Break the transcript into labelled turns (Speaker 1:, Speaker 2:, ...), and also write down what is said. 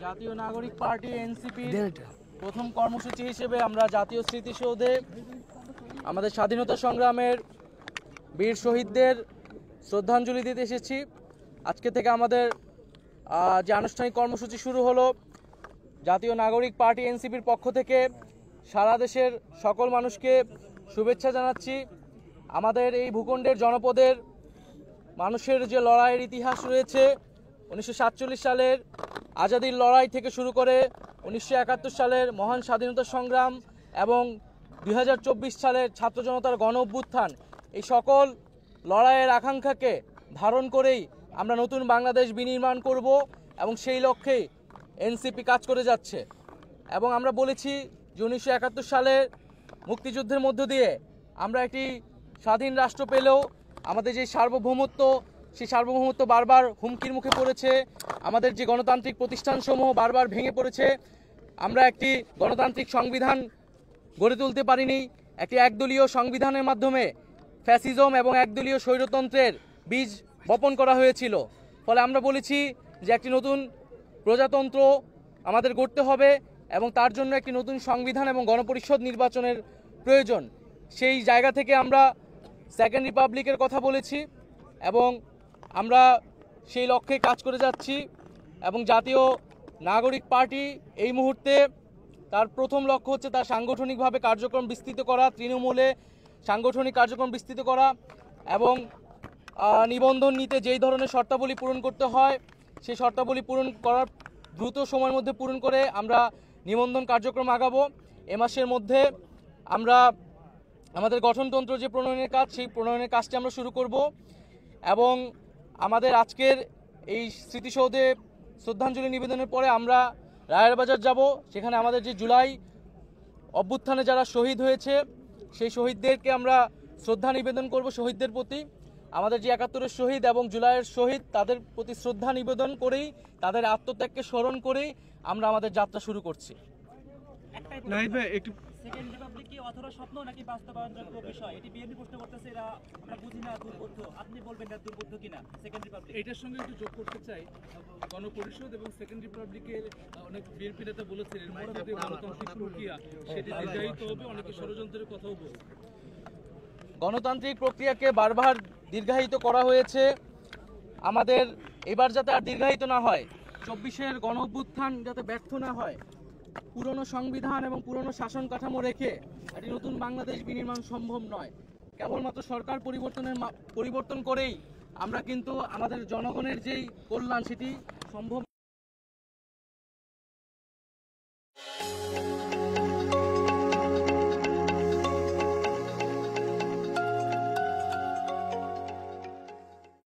Speaker 1: জাতীয় নাগরিক পার্টি এনসিপির প্রথম কর্মসূচি হিসেবে আমরা জাতীয় স্মৃতিসৌধে আমাদের স্বাধীনতা সংগ্রামের বীর শহীদদের শ্রদ্ধাঞ্জলি দিতে এসেছি। আজকে থেকে আমাদের যে আনুষ্ঠানিক কর্মসূচি শুরু হলো, জাতীয় নাগরিক পার্টি এনসিপির পক্ষ থেকে সারা দেশের সকল মানুষকে শুভেচ্ছা জানাচ্ছি। আমাদের এই ভূখণ্ডের জনপদের মানুষের যে লড়াইয়ের ইতিহাস রয়েছে, 1947 সালের আজাদির লড়াই থেকে শুরু করে 1971 সালের মহান স্বাধীনতা সংগ্রাম এবং 2024 সালের ছাত্র জনতার গণ অভ্যুত্থান, এই সকল লড়াইয়ের আকাঙ্ক্ষাকে ধারণ করেই আমরা নতুন বাংলাদেশ বিনির্মাণ করব এবং সেই লক্ষ্যেই এনসিপি কাজ করে যাচ্ছে। এবং আমরা বলেছি যে 1971 সালের মুক্তিযুদ্ধের মধ্য দিয়ে আমরা একটি স্বাধীন রাষ্ট্র পেলেও আমাদের যে সার্বভৌমত্ব, সেই সার্বভৌমত্ব বারবার হুমকির মুখে পড়েছে। আমাদের যে গণতান্ত্রিক প্রতিষ্ঠানসমূহ বারবার ভেঙে পড়েছে। আমরা একটি গণতান্ত্রিক সংবিধান গড়ে তুলতে পারিনি। একটি একদলীয় সংবিধানের মাধ্যমে ফ্যাসিজম এবং একদলীয় স্বৈরতন্ত্রের বীজ বপন করা হয়েছিল। ফলে আমরা বলেছি যে একটি নতুন প্রজাতন্ত্র আমাদের গড়তে হবে এবং তার জন্য একটি নতুন সংবিধান এবং গণপরিষদ নির্বাচনের প্রয়োজন। সেই জায়গা থেকে আমরা সেকেন্ড রিপাবলিকের কথা বলেছি এবং আমরা সেই লক্ষ্যে কাজ করে যাচ্ছি। এবং জাতীয় নাগরিক পার্টি এই মুহূর্তে তার প্রথম লক্ষ্য হচ্ছে তার সাংগঠনিকভাবে কার্যক্রম বিস্তৃত করা, তৃণমূলে সাংগঠনিক কার্যক্রম বিস্তৃত করা এবং নিবন্ধন নিতে যেই ধরনের শর্তাবলী পূরণ করতে হয় সেই শর্তাবলী পূরণ করার দ্রুত সময়ের মধ্যে পূরণ করে আমরা নিবন্ধন কার্যক্রম আগাবো। এ মাসের মধ্যে আমরা আমাদের গঠনতন্ত্র যে প্রণয়নের কাজ, সেই প্রণয়নের কাজটি আমরা শুরু করব এবং আমাদের আজকের এই স্মৃতিসৌধে শ্রদ্ধাঞ্জলি নিবেদনের পরে আমরা রায়ের বাজার যাব। সেখানে আমাদের যে জুলাই অভ্যুত্থানে যারা শহীদ হয়েছে সেই শহীদদেরকে আমরা শ্রদ্ধা নিবেদন করব। শহীদদের প্রতি আমাদের যে 71-এর শহীদ এবং জুলাইয়ের শহীদ, তাদের প্রতি শ্রদ্ধা নিবেদন করেই, তাদের আত্মত্যাগকে স্মরণ করেই আমরা আমাদের যাত্রা শুরু করছি।
Speaker 2: সেকেন্ড রিপাবলিক কি অথবা স্বপ্ন নাকি বাস্তবায়নযোগ্য বিষয়? এটি বিএনপি প্রশ্ন করতেছে, এরা আমরা বুঝি না, দুর্বোধ্য। আপনি বলবেন না দুর্বোধ্য কিনা সেকেন্ড রিপাবলিক?
Speaker 3: এটার সঙ্গে একটু যোগ করতে চাই, গণপরিষদ এবং সেকেন্ড রিপাবলিকের অনেক বিএনপি নেতা বলেছেন এর মধ্যে যে গণতান্ত্রিক প্রক্রিয়া সেটি দীর্ঘায়িত হবে, অনেকে ষড়যন্ত্রের কথাও বলছে।
Speaker 1: গণতান্ত্রিক প্রক্রিয়াকে বারবার দীর্ঘায়িত করা হয়েছে। আমাদের এবার যাতে আর দীর্ঘায়িত না হয়, 24-এর গণ অভ্যুত্থান যাতে ব্যর্থ না হয়, পুরনো সংবিধান এবং পুরনো শাসন কাঠামো রেখে একটি নতুন বাংলাদেশ বিনির্মাণ সম্ভব নয়। কেবলমাত্র সরকার পরিবর্তন করেই আমরা কিন্তু আমাদের জনগণের যেই কল্যাণ সেটি সম্ভব।